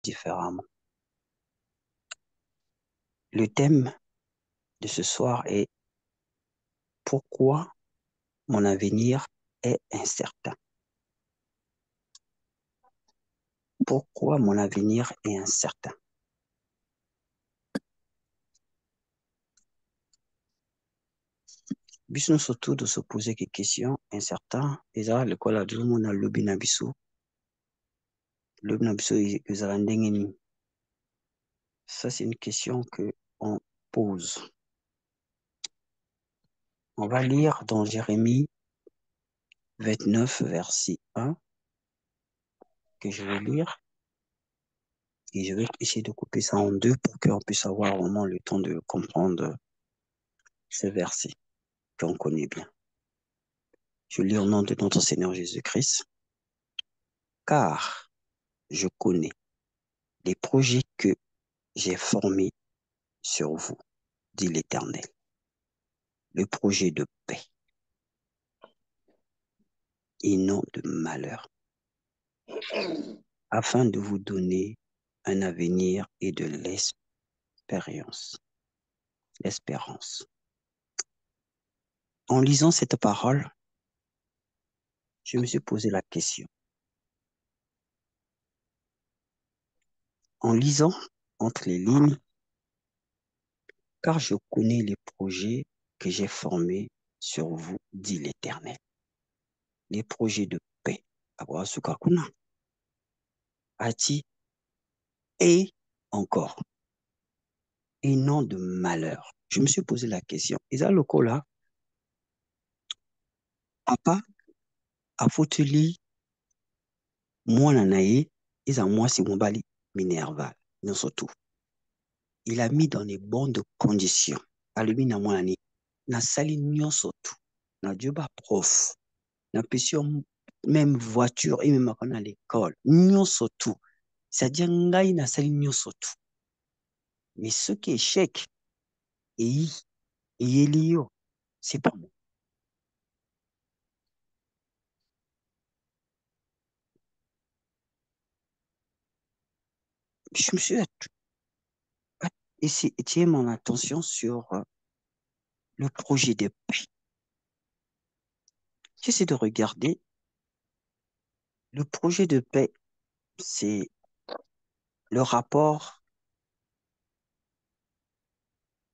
différemment. Le thème de ce soir est pourquoi mon avenir est incertain. Pourquoi mon avenir est incertain? Biso surtout de se poser des questions incertaines. Déjà, l'école a dit mon a lobby na biso. Lobby na biso ils. Ça, c'est une question que on pose. On va lire dans Jérémie 29, verset 1, que je vais lire. Et je vais essayer de couper ça en deux pour qu'on puisse avoir vraiment le temps de comprendre ce verset qu'on connaît bien. Je lis au nom de notre Seigneur Jésus-Christ. Car je connais les projets que j'ai formés sur vous, dit l'Éternel. Le projet de paix et non de malheur, afin de vous donner un avenir et de l'espérance. En lisant cette parole, je me suis posé la question. En lisant entre les lignes, car je connais les projets que j'ai formés sur vous, dit l'Éternel. Les projets de paix. Ati, et encore, et non de malheur. Je me suis posé la question. Eza lokola, papa, a foteli, mwana na ye, eza mwasi mobali minerval, non surtout. Il a mis dans les bonnes conditions. Alobi na mwana ni, na sali nyonso tu, na joba prof, na pesi même voiture, et même à l'école, nyonso tu. C'est-à-dire ngai na sali nyonso tu. Mais ce qui est échec, et elio, c'est pas moi. Je me suis attiré mon attention sur le projet de paix. J'essaie de regarder. Le projet de paix, c'est le rapport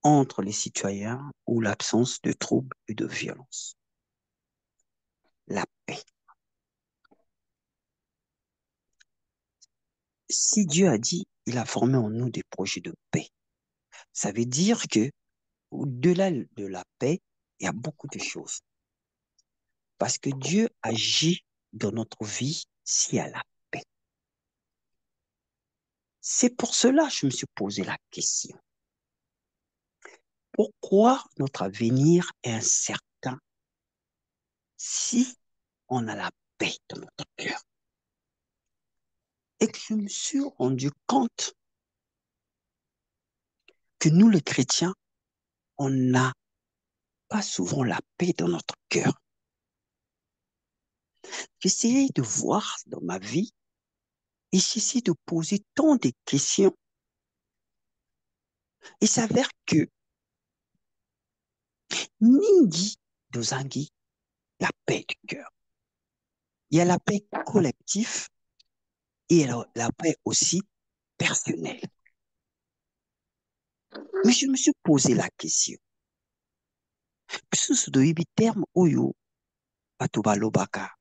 entre les citoyens ou l'absence de troubles et de violence. La paix. Si Dieu a dit, il a formé en nous des projets de paix, ça veut dire que au-delà de la paix, il y a beaucoup de choses. Parce que Dieu agit dans notre vie s'il y a la paix. C'est pour cela que je me suis posé la question. Pourquoi notre avenir est incertain si on a la paix dans notre cœur? Et que je me suis rendu compte que nous, les chrétiens, on n'a pas souvent la paix dans notre cœur. J'essayais de voir dans ma vie et j'essayais de poser tant de questions. Il s'avère que Ningi Dozangi, la paix du cœur. Il y a la paix collective et la paix aussi personnelle. Mais je me suis posé la question. Biso de terme oyo bato balobaka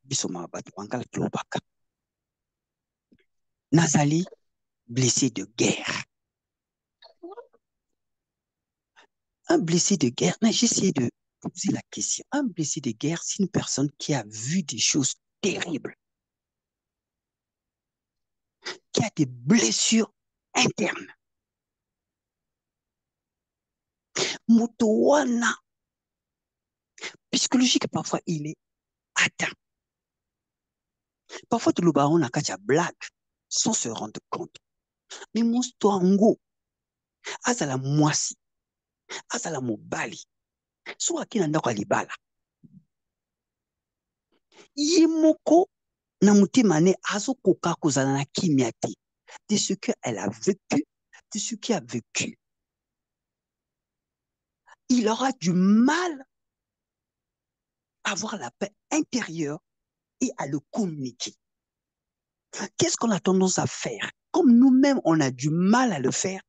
bisoma bato bangala lobaka. Nazali blessé de guerre. Un blessé de guerre, mais j'essaie de poser la question. Un blessé de guerre, c'est une personne qui a vu des choses terribles, qui a des blessures internes. Motowana, psychologique, parfois, il est atteint. Parfois, tout le baron a qu'à blague sans se rendre compte. Mais mon stoango, azala mwasi, azala mobali, soit qui n'a pas libala. Yemoko na mutima ne azo koka kozala na kimia te. de ce qu'elle a vécu, de ce qu'il a vécu. Il aura du mal à avoir la paix intérieure et à le communiquer. Qu'est-ce qu'on a tendance à faire? Comme nous-mêmes, on a du mal à le faire,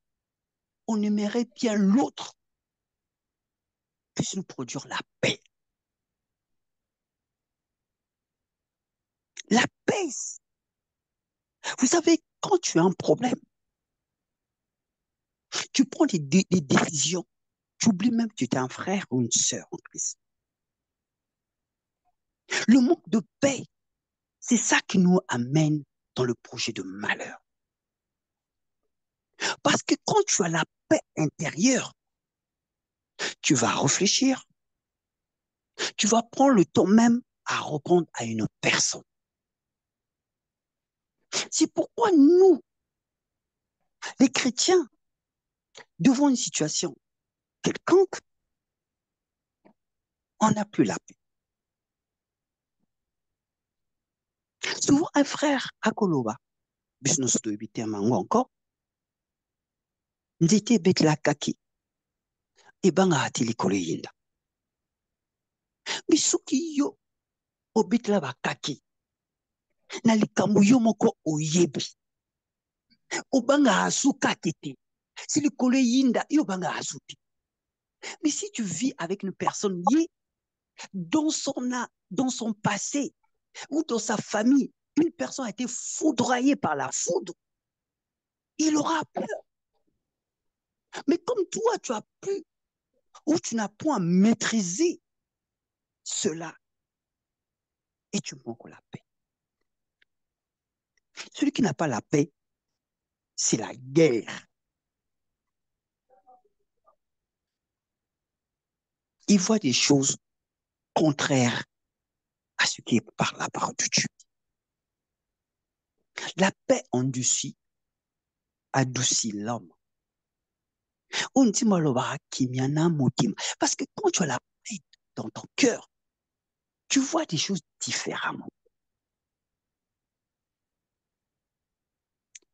on aimerait bien l'autre puisse nous produire la paix. La paix, vous savez, quand tu as un problème, tu prends des décisions, tu oublies même que tu es un frère ou une sœur en Christ. Le manque de paix, c'est ça qui nous amène dans le projet de malheur. Parce que quand tu as la paix intérieure, tu vas réfléchir, tu vas prendre le temps même à répondre à une personne. C'est pourquoi nous, les chrétiens, devant une situation quelconque, on n'a plus la paix. Souvent, un frère à Koloba, business de habiter encore, ndete betla kaki, et banga atili kole yinda. Bisuki yo, obitla ba kaki, na likambu yo moko oyebi, obanga asuka tete. Si le kole yinda, yo banga asuti. Mais si tu vis avec une personne liée, dans son passé ou dans sa famille, une personne a été foudroyée par la foudre, il aura peur. Mais comme toi, tu as pu ou tu n'as point maîtrisé cela et tu manques la paix. Celui qui n'a pas la paix, c'est la guerre. Il voit des choses contraires à ce qui est par la parole de Dieu. La paix adoucit l'homme. Parce que quand tu as la paix dans ton cœur, tu vois des choses différemment.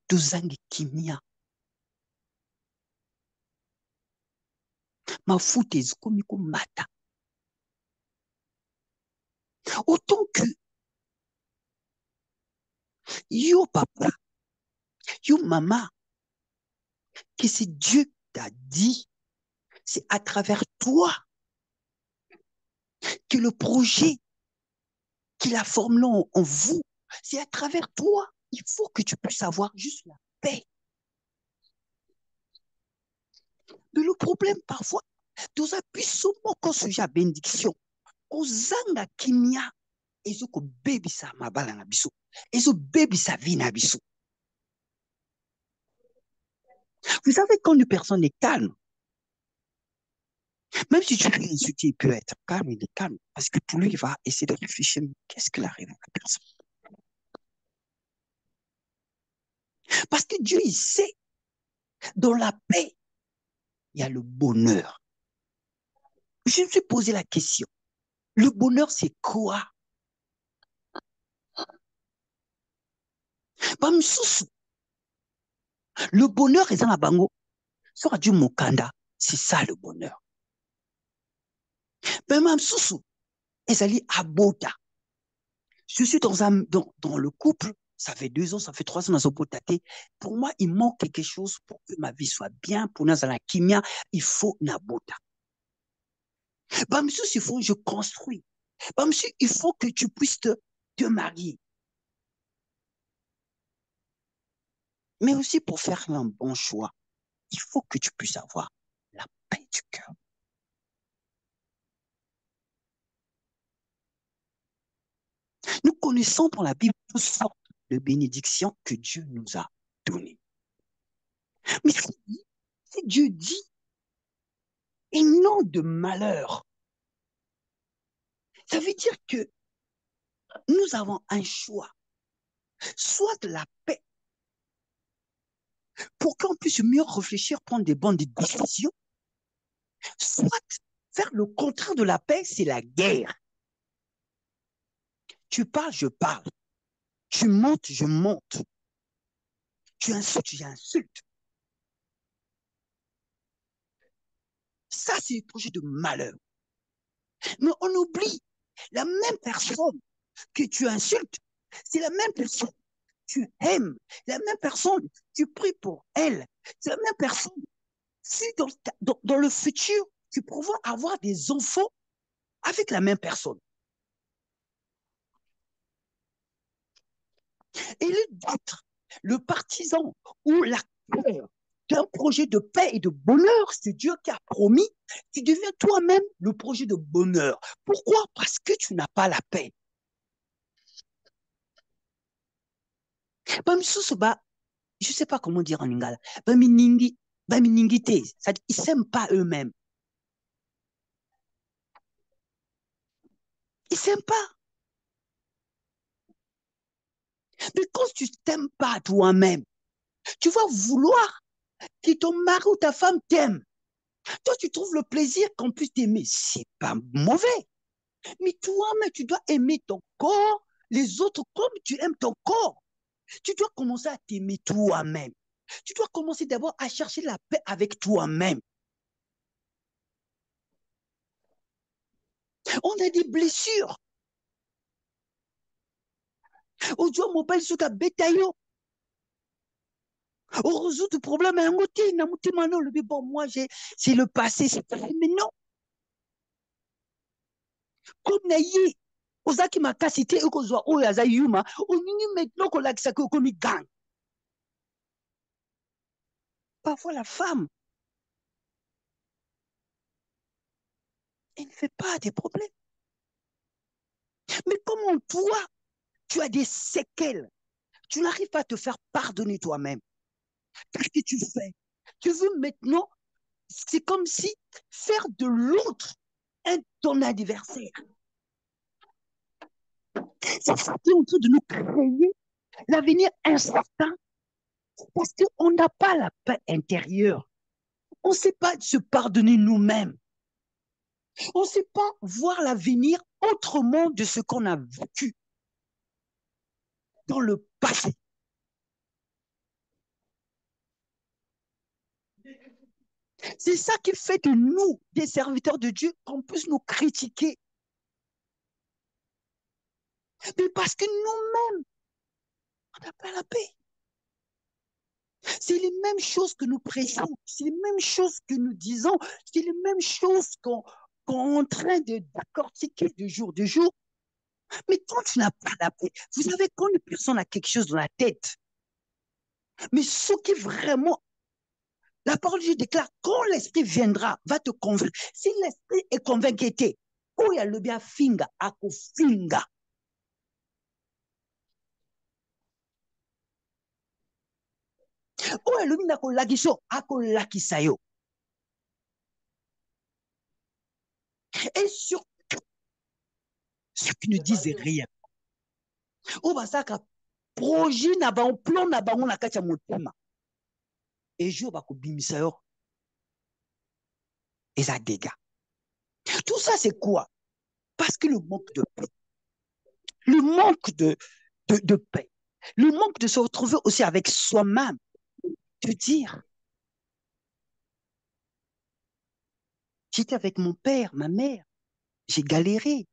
Tozangi kimia. Mafuta ezikomi komata. Autant que yo papa, yo maman, que c'est Dieu qui t'a dit, c'est à travers toi que le projet qu'il a formulé en vous, c'est à travers toi. Il faut que tu puisses avoir juste la paix. Mais le problème parfois, nous appuisons moko sujet à bénédiction. Kozanga kimia, ezo ko bebisa mabala na biso. Ezo bebisa vie na biso. Vous savez, quand une personne est calme, même si tu lui insultes, il peut être calme, il est calme. Parce que pour lui, il va essayer de réfléchir, mais qu'est-ce qu'il arrive à la personne? Parce que Dieu, il sait, dans la paix, il y a le bonheur. Je me suis posé la question. Le bonheur, c'est quoi? Le bonheur est dans la bango. Sera du mokanda. C'est ça le bonheur. Même sousou, ezali abota. Je suis dans le couple, ça fait 2 ans, ça fait 3 ans dans ce potaté. Pour moi, il manque quelque chose pour que ma vie soit bien. Pour nous, dans la kimia, il faut nabota. Bah, monsieur, il faut que je construis. Bah, monsieur, il faut que tu puisses te marier. Mais aussi pour faire un bon choix, il faut que tu puisses avoir la paix du cœur. Nous connaissons dans la Bible toutes sortes de bénédictions que Dieu nous a données. Mais si Dieu dit, et non de malheur, ça veut dire que nous avons un choix, soit de la paix, pour qu'on puisse mieux réfléchir, prendre des bonnes décisions, soit faire le contraire de la paix, c'est la guerre. Tu parles, je parle. Tu montes, je monte. Tu insultes, tu insultes. Ça, c'est le projet de malheur. Mais on oublie, la même personne que tu insultes, c'est la même personne que tu aimes. La même personne, tu pries pour elle. C'est la même personne. Si dans le futur, tu pourras avoir des enfants avec la même personne. Et d'être le partisan ou l'acteur d'un projet de paix et de bonheur, c'est Dieu qui a promis, tu deviens toi-même le projet de bonheur. Pourquoi? Parce que tu n'as pas la paix. Je ne sais pas comment dire en lingala. Baminingite, c'est-à-dire ils ne s'aiment pas eux-mêmes. Ils ne s'aiment pas. Mais quand tu ne t'aimes pas toi-même, tu vas vouloir que ton mari ou ta femme t'aime. Toi, tu trouves le plaisir qu'on puisse t'aimer. C'est pas mauvais. Mais toi-même, tu dois aimer ton corps, les autres comme tu aimes ton corps. Tu dois commencer à t'aimer toi-même. Tu dois commencer d'abord à chercher la paix avec toi-même. On a des blessures. On doit mobile sur ta bétail. On résout le problème à un côté. Bon, moi, c'est le passé, c'est passé. Mais non, comme naïe, ozaki makasi te ekozwa oyo aza yuma oningi maintenant kolakisa ke okomi gang. Parfois la femme, elle ne fait pas des problèmes. Mais comment toi, tu as des séquelles, tu n'arrives pas à te faire pardonner toi-même. Qu'est-ce que tu fais? Tu veux maintenant, c'est comme si faire de l'autre ton adversaire. C'est ça qui est en train de nous créer l'avenir incertain parce qu'on n'a pas la paix intérieure. On ne sait pas se pardonner nous-mêmes. On ne sait pas voir l'avenir autrement de ce qu'on a vécu dans le passé. C'est ça qui fait de nous, des serviteurs de Dieu, qu'on puisse nous critiquer. Mais parce que nous-mêmes, on n'a pas la paix. C'est les mêmes choses que nous prêchons, c'est les mêmes choses que nous disons, c'est les mêmes choses qu'on est en train de décortiquer de jour. Mais quand tu n'as pas la paix, vous savez, quand une personne a quelque chose dans la tête, mais ce qui vraiment, la parole de Dieu déclare, quand l'esprit viendra, va te convaincre. Si l'esprit est convaincu, oh, il y a le bien finga, ako finga. Oh, il y a le bien ako lagiso, ako lakisayo. Et sur ceux qui ne disent rien. Oh, bah ça, projet na ba plan na bango na kati ya motema. Et jour ba ko bimisa yo. Et ça dégâts. Tout ça, c'est quoi? Parce que le manque de paix. Le manque de paix. Le manque de se retrouver aussi avec soi-même. De dire, j'étais avec mon père, ma mère, j'ai galéré,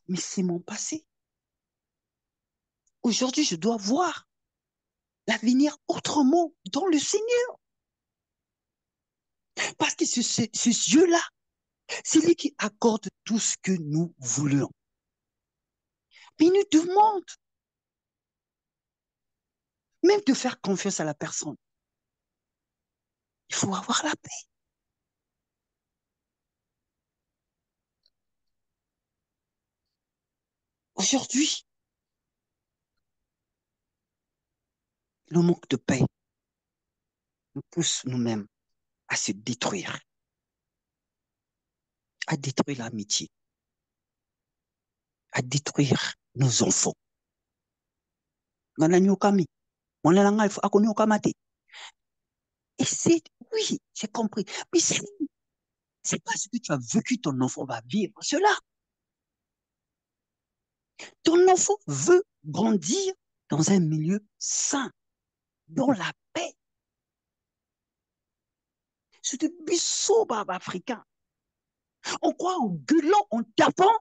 mais c'est mon passé. Aujourd'hui, je dois voir l'avenir autrement dans le Seigneur. Parce que ce Dieu-là, c'est lui qui accorde tout ce que nous voulons. Mais il nous demande même de faire confiance à la personne. Il faut avoir la paix. Aujourd'hui, le manque de paix nous pousse nous-mêmes à se détruire, à détruire l'amitié, à détruire nos enfants. Et c'est, oui, j'ai compris. Mais c'est parce que tu as vécu, ton enfant va vivre cela. Ton enfant veut grandir dans un milieu sain, dans la paix. C'est de bisous africain. On croit en gueulant, en tapant.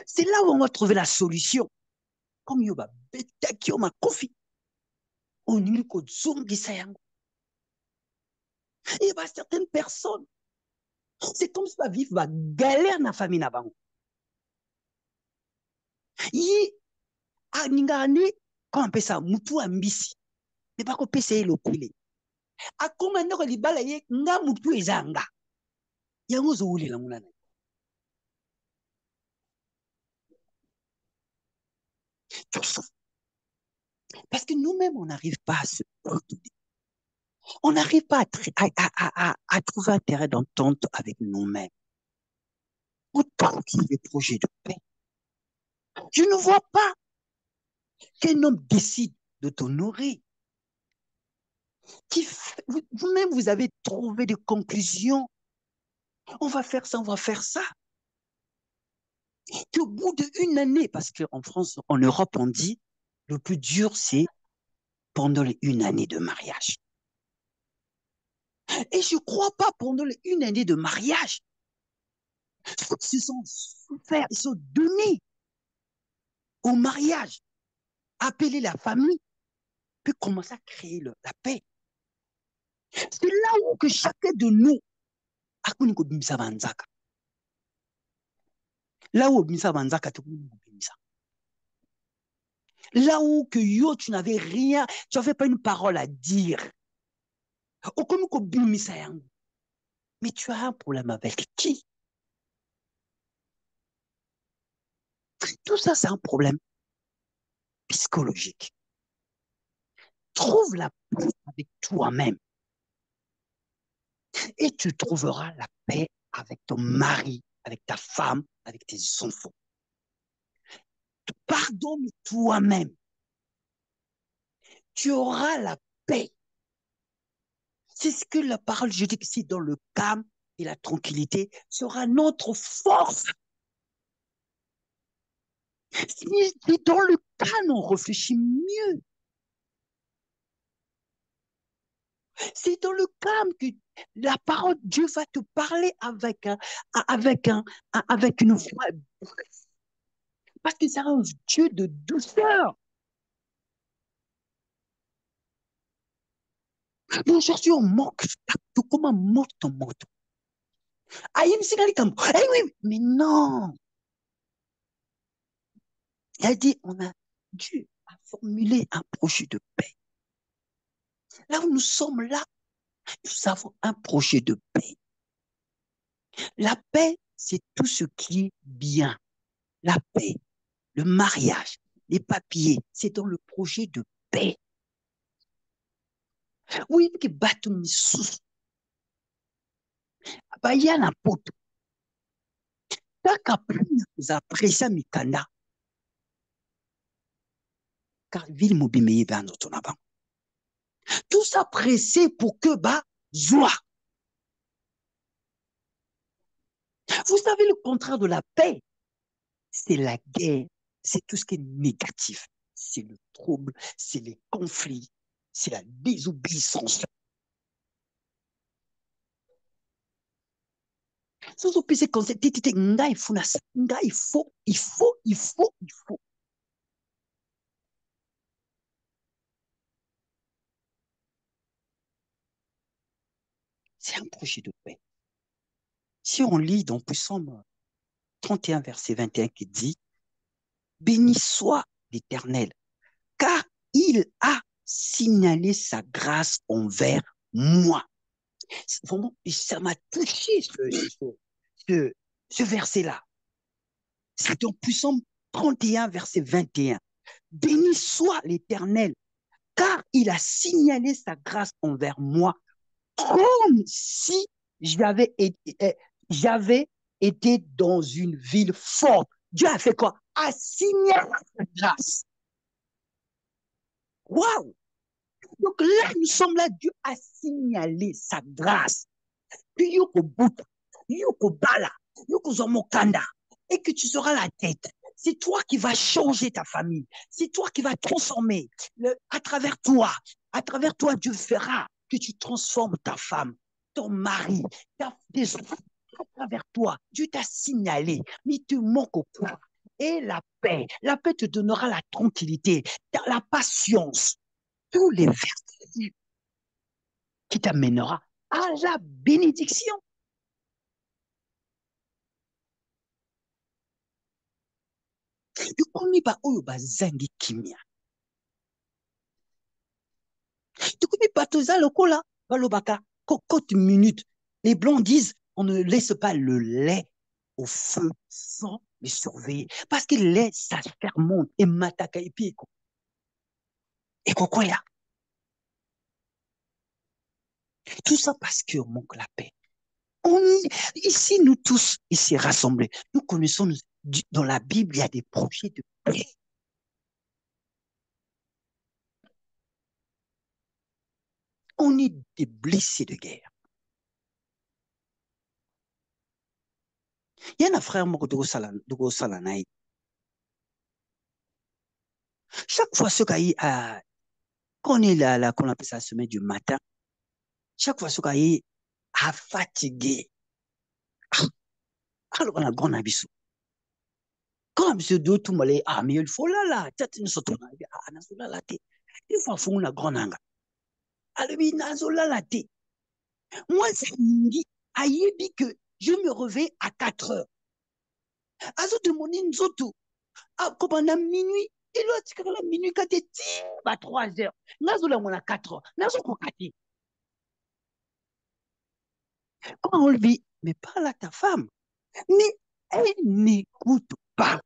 C'est là où on va trouver la solution. Comme yoba beta qui ma kofi. On y ko zongisa yango. Et bah certaines personnes, c'est comme ça vivre la galère dans la famille na bango. Yi a ningani comment on appelle ça mutu ambisi. Mais pas ko pese le kule. A komanda ko libala ye nga mutu ezanga. Yango zo uli la munana. Parce que nous-mêmes, on n'arrive pas à se pardonner. On n'arrive pas à trouver un terrain d'entente avec nous-mêmes. Autant qu'il y ait des projets de paix. Je ne vois pas qu'un homme décide de t'honorer. Vous-même, vous avez trouvé des conclusions. On va faire ça, on va faire ça. Qu'au bout d'une année, parce qu'en France, en Europe, on dit, le plus dur, c'est pendant une année de mariage. Et je ne crois pas pendant une année de mariage. Ils se sont souffert, ils se sont donnés au mariage, appeler la famille, puis commencer à créer la paix. C'est là où que chacun de nous a connu que bimisa banzaka. Là où bimisa banzaka, tu connais bimisa. Là où que yo, tu n'avais rien, tu n'avais pas une parole à dire. Au comme que bimisa yango. Mais tu as un problème avec qui? Tout ça, c'est un problème psychologique. Trouve la paix avec toi-même. Et tu trouveras la paix avec ton mari, avec ta femme, avec tes enfants. Pardonne toi-même. Tu auras la paix. C'est ce que la parole, je dis que c'est dans le calme et la tranquillité sera notre force. Si dans le calme, on réfléchit mieux. C'est dans le calme que la parole de Dieu va te parler avec une voix. Parce que c'est un Dieu de douceur. Mais aujourd'hui, on manque de comment monte ton moto. Ah, il y a une cigarette comme. Eh oui, mais non. Il a dit, Dieu a formulé un projet de paix. Là où nous sommes là, nous avons un projet de paix. La paix, c'est tout ce qui est bien. La paix, le mariage, les papiers, c'est dans le projet de paix. Oui, que bateau missus. Bah, il y a la pote. Kaka vous appréciez mikanda. Car ville mobimeye ben notonaba. Tout ça pressé pour que bah, joie. Vous savez, le contraire de la paix, c'est la guerre, c'est tout ce qui est négatif. C'est le trouble, c'est les conflits, c'est la désobéissance. Sans oublier quand c'est nga il faut, nga il faut. C'est un projet de paix. Si on lit dans Psaume 31, verset 21 qui dit, béni soit l'Éternel, car il a signalé sa grâce envers moi. Vraiment, ça m'a touché ce verset-là. C'est dans Psaume 31, verset 21. Béni soit l'Éternel, car il a signalé sa grâce envers moi, comme si j'avais été dans une ville forte. Dieu a fait quoi? A signalé sa grâce. Waouh! Donc là, nous sommes là, Dieu a signalé sa grâce. Puis yoko buta, yoko bala, yoko zomokanda, et que tu seras la tête. C'est toi qui vas changer ta famille. C'est toi qui vas transformer. À travers toi, Dieu fera que tu transformes ta femme, ton mari, tes enfants. À travers toi, Dieu t'a signalé, mais il te manque quoi? Et la paix. La paix te donnera la tranquillité, la patience, tous les vertus qui t'amènera à la bénédiction. Dukomi ba oyo bazangi kimia. Dukomi ba toza lokola balobaka cocotte minute. Les blancs disent on ne laisse pas le lait au feu sans les surveiller. Parce que le lait, ça fermente et mataka et puis et quoi là. Tout ça parce qu'on manque la paix. On, ici, nous tous, ici rassemblés, nous connaissons, dans la Bible, il y a des projets de paix. On est des blessés de guerre. Il y a un frère de Salanaï. Chaque fois ce qu'il quand on est là, qu'on appelle ça semaine du matin, chaque fois ce qu'il a fatigué, alors on a grand abisso. Quand abisso de tout malé, mais il faut là, tête une sauton, nazola la té. Il faut faire une grande anga. Alors, nazola la té. Moi, ça me dit, aïebi que je me réveille à 4 heures. Azo de mon inzoto, comme on a minuit, et l'autre, c'est quand minuit, quand t'es à 3 heures. Nazola, on a 4 heures. Nazo, on a quand on lui dit, mais parle à ta femme. Mais elle n'écoute pas.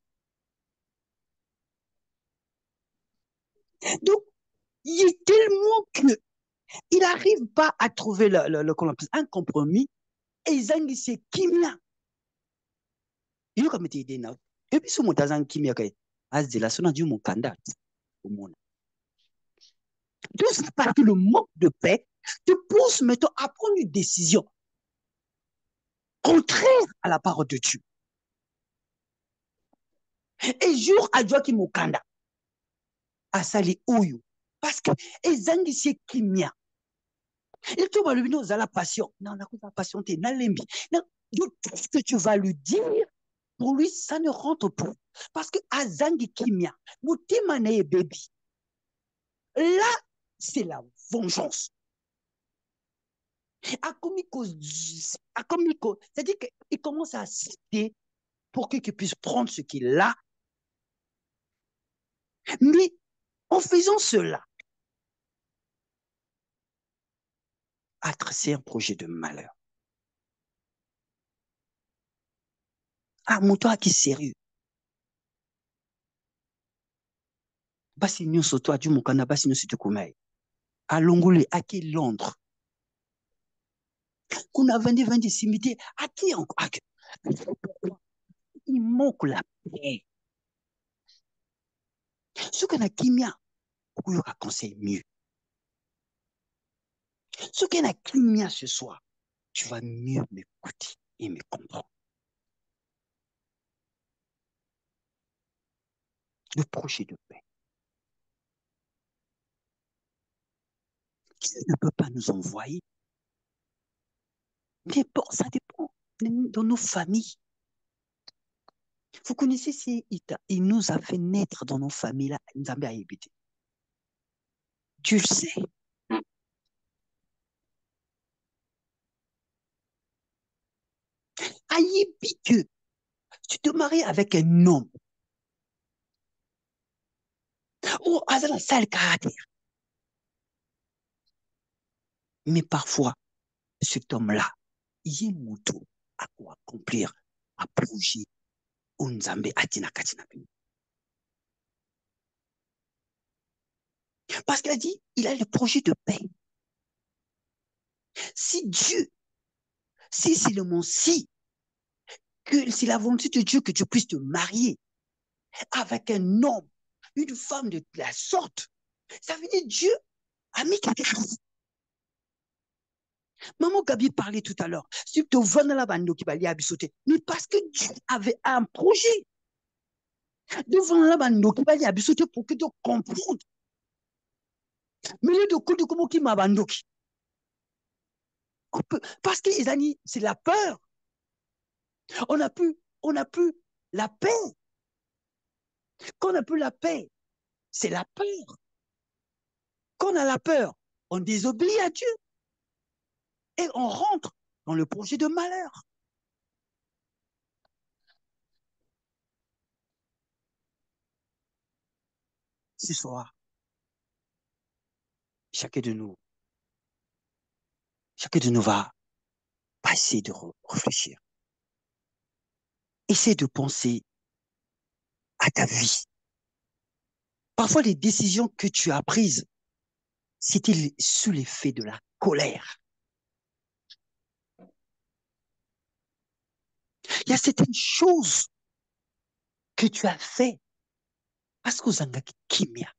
Donc, il est tellement que il n'arrive pas à trouver un compromis et ils ont dit c'est kimia. Il y a comme idée là. Et puis, si on a un kimia, as de la sonne du mon candidat au monde. Tout ça parce que le manque de paix te pousse maintenant à prendre une décision contraire à la parole de Dieu. Et jour à Dieu qui mon candidat à sali ouyo. Parce que ils ont dit c'est kimia. Et tu vas lui dire, la passion. Non, la passion, tu es lembi. Tout ce que tu vas lui dire, pour lui, ça ne rentre pas. Parce que Azangi Kimia, Moutimane baby, là, c'est la vengeance. Akomiko, c'est-à-dire qu'il commence à citer pour qu'il puisse prendre ce qu'il a. Mais en faisant cela, c'est un projet de malheur. Ah, mon toi qui est sérieux. Basi nyonso toi du mokana basi nyonso tukumai. À Longole, à qui Londres. Qu'on a vendu simité, à qui encore? Il manque la paix. Ce qu'on a kimia, il y aura conseil mieux. Ce qu'on a kimia ce soir, tu vas mieux m'écouter et me comprendre. Le projet de paix. Dieu ne peut pas nous envoyer. Mais bon, ça dépend dans nos familles. Vous connaissez ces Ita, il nous a fait naître dans nos familles là, il nous a bien habité. Tu le sais. Aïe, que tu te maries avec un homme. Oh, ça a sale caractère. Mais parfois, cet homme-là, il est moto à quoi accomplir un projet unzambe atina katina. Parce qu'il a dit, il a le projet de paix. Si Dieu, si c'est le mot si, que c'est la volonté de Dieu que tu puisses te marier avec un homme, une femme de la sorte, ça veut dire Dieu a mis quelque chose. Maman Gabi parlait tout à l'heure. Mais parce que Dieu avait un projet. Devant la bandoki, il y a besoin pour que tu comprennes. Mais le de comment qui m'a bandoki. Parce que les amis, c'est la peur. On a plus la paix. Quand on n'a plus la paix, c'est la peur. Quand on a la peur, on désobéit à Dieu et on rentre dans le projet de malheur. Ce soir, chacun de nous, chacun de nous va essayer de réfléchir. Essaie de penser à ta vie. Parfois, les décisions que tu as prises, c'était sous l'effet de la colère. Il y a certaines choses que tu as fait parce que Zangaki Kimia.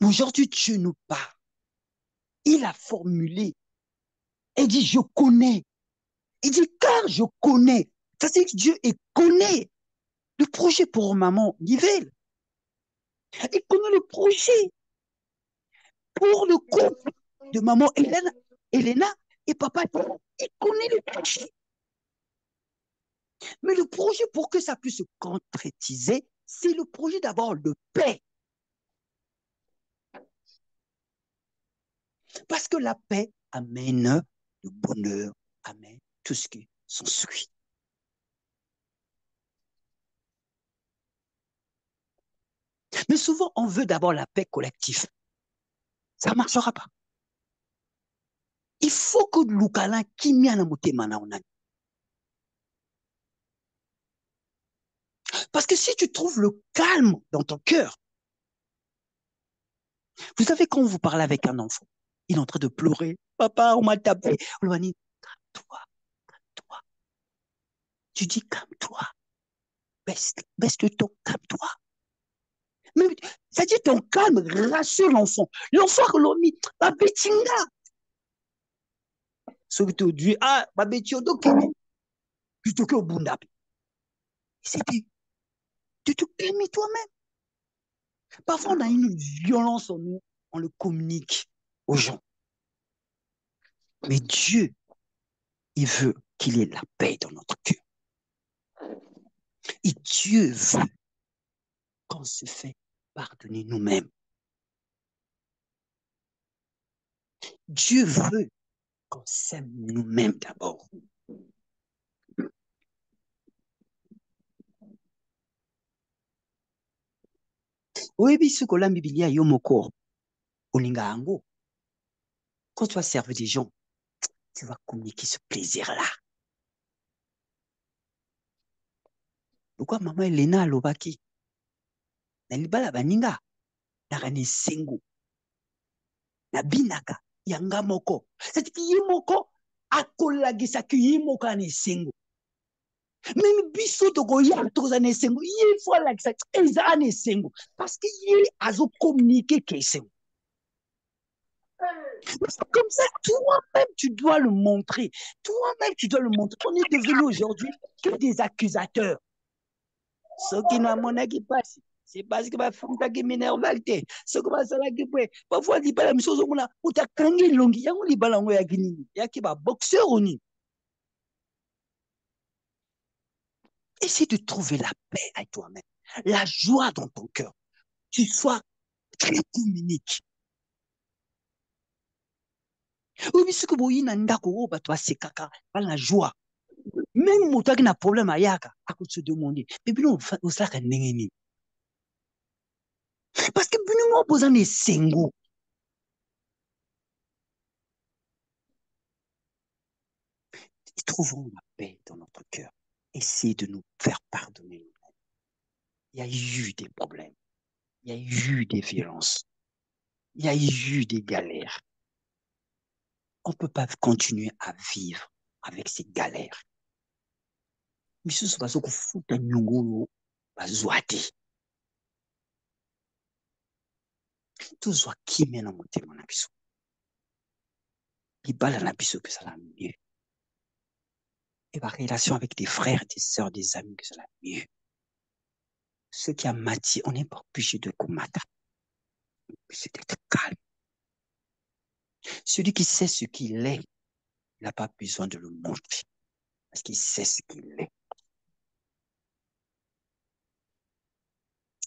Aujourd'hui, Dieu nous parle. Il a formulé et dit, je connais. Il dit, car je connais. Ça, c'est que Dieu connaît le projet pour maman Nivelle. Il connaît le projet pour le couple de maman Elena et papa. Il connaît le projet. Mais le projet, pour que ça puisse se concrétiser, c'est le projet d'abord de paix. Parce que la paix amène le bonheur, amène tout ce qui s'ensuit. Mais souvent, on veut d'abord la paix collective. Ça ne marchera pas. Il faut que Lukala kimia na motema na onani. Parce que si tu trouves le calme dans ton cœur, vous savez, quand vous parlez avec un enfant, il est en train de pleurer. Papa, on m'a tapé. On lui a dit, calme-toi, calme-toi. Tu dis, calme-toi. Baisse le ton, calme-toi. Mais ça dit ton calme rassure l'enfant. L'enfant que l'on mis, ma betinga. Ce que tu dis, ah, ma betio, donc, plutôt que au bundapi. C'était de te calmer toi-même. Parfois, on a une violence en nous, on le communique aux gens. Mais Dieu, il veut qu'il y ait la paix dans notre cœur. Et Dieu veut qu'on se fait pardonner nous-mêmes. Dieu veut qu'on s'aime nous-mêmes d'abord. Oui, ce que la Bible a yomoko, olinga ango. Quand tu vas servir des gens, tu vas communiquer ce plaisir-là. Pourquoi maman Elena alobaki? Na libala baninga, na kane sengo, na binaka, yanga moko. C'est-à-dire que yimoko, akolagisa ki yimoko ane sengo. Même biso toko ya toza ne sengo, ye fois lagisa eza ane sengo. Parce que ye azo communiquer que sengo. Comme ça, toi-même, tu dois le montrer. Toi-même, tu dois le montrer. On est devenu aujourd'hui que des accusateurs. Ce qui n'a mon passe, c'est parce que ma femme t'a minervalité. Ce que ma sala qui peut. Parfois, il pas la même chose au monde. Ou t'as kangi longi. Y'a un balango ya gini. Y'a qui va boxeur ou ni. Essaie de trouver la paix à toi-même. La joie dans ton cœur. Tu sois très communique. Oui, ce que vous y n'anda ko ba toi c'est caca. Pas la joie. Même moto qui n'a problème à yaka. À cause de se demander. Mais bien, on s'la ka nengeni. Parce que bien, on pose un sengo. Trouvons la paix dans notre cœur. Essayez de nous faire pardonner. Il y a eu des problèmes. Il y a eu des violences. Il y a eu des galères. On ne peut pas continuer à vivre avec ces galères. Mais ce soit ce que fout un nyongolo, bazouati. Tout soit qui mène en monter mon abisso. Il bala l'abisso que ça l'a mieux. et ma relation avec des frères, des sœurs, des amis, que cela mieux. Ce qui a mati, on n'est pas obligé de combattre. C'est d'être calme. Celui qui sait ce qu'il est, il n'a pas besoin de le montrer. Parce qu'il sait ce qu'il est.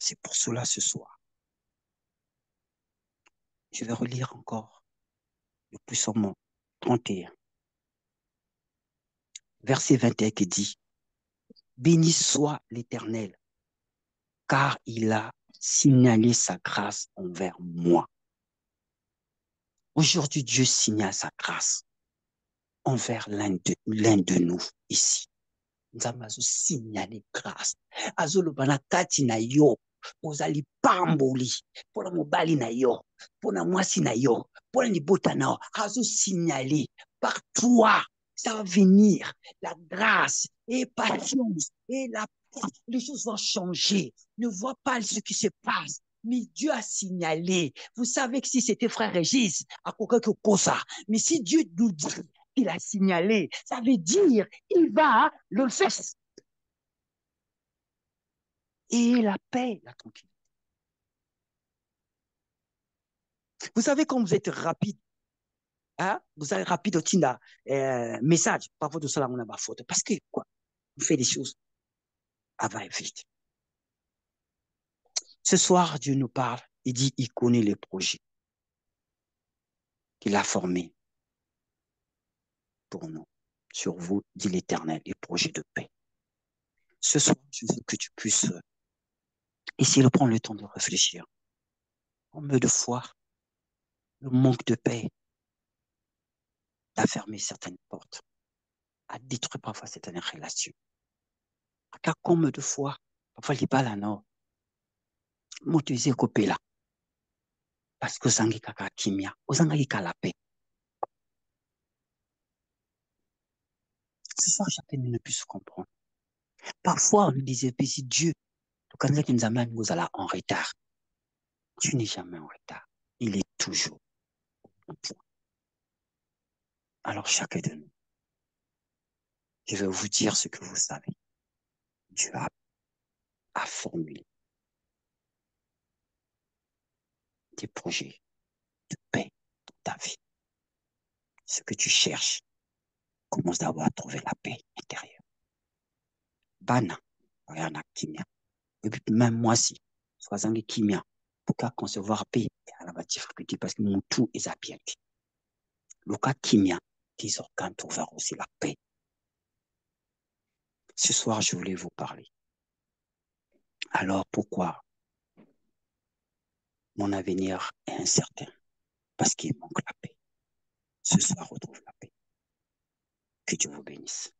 C'est pour cela ce soir. Je vais relire encore le psaume 31, verset 21 qui dit, béni soit l'Éternel, car il a signalé sa grâce envers moi. Aujourd'hui, Dieu signale sa grâce envers l'un de nous ici. Nzambe azosignaler grâce azoloba na kati na yo ozali pamboli mpona mobali na yo mpona mwasi na yo mpona libota na yo azosignaler par toi ça va venir la grâce et patience et la les choses vont changer. Ne vois pas ce qui se passe. Mais Dieu a signalé. Vous savez que si c'était frère Régis, à quoi que ça. Mais si Dieu nous dit, il a signalé, ça veut dire, il va le faire. Et la paix, la tranquillité. Vous savez quand vous êtes rapide, hein, vous êtes rapide au Tina, message, parfois de cela, on a ma faute. Parce que, quoi, vous faites des choses avant et vite. Ce soir, Dieu nous parle, il dit, il connaît les projets qu'il a formés pour nous. Sur vous, dit l'Éternel, les projets de paix. Ce soir, je veux que tu puisses essayer de prendre le temps de réfléchir. Combien de fois le manque de paix a fermé certaines portes, a détruit parfois certaines relations. Car combien de fois, parfois, il parle à nous, motivé coupé là, parce que sangi kaka kimia, ozanga la paix. Ce soir, chacun ne puisse comprendre. Parfois, on nous disait, si Dieu, quand il nous amène, nous allons en retard. Dieu n'est jamais en retard. Il est toujours au point. Alors, chacun de nous, je vais vous dire ce que vous savez. Dieu a formulé des projets de paix dans ta vie. Ce que tu cherches, commence d'abord à trouver la paix intérieure. Bana, regarde kimia. Et puis même moi aussi, sois kimia, pour qu'à concevoir paix et à la difficulté, parce que mon tout est à bien. Le cas kimia, tes organes trouvent aussi la paix. Ce soir, je voulais vous parler. Alors pourquoi mon avenir est incertain? Parce qu'il manque la paix. Ce soir, retrouve la paix. Que Dieu vous bénisse.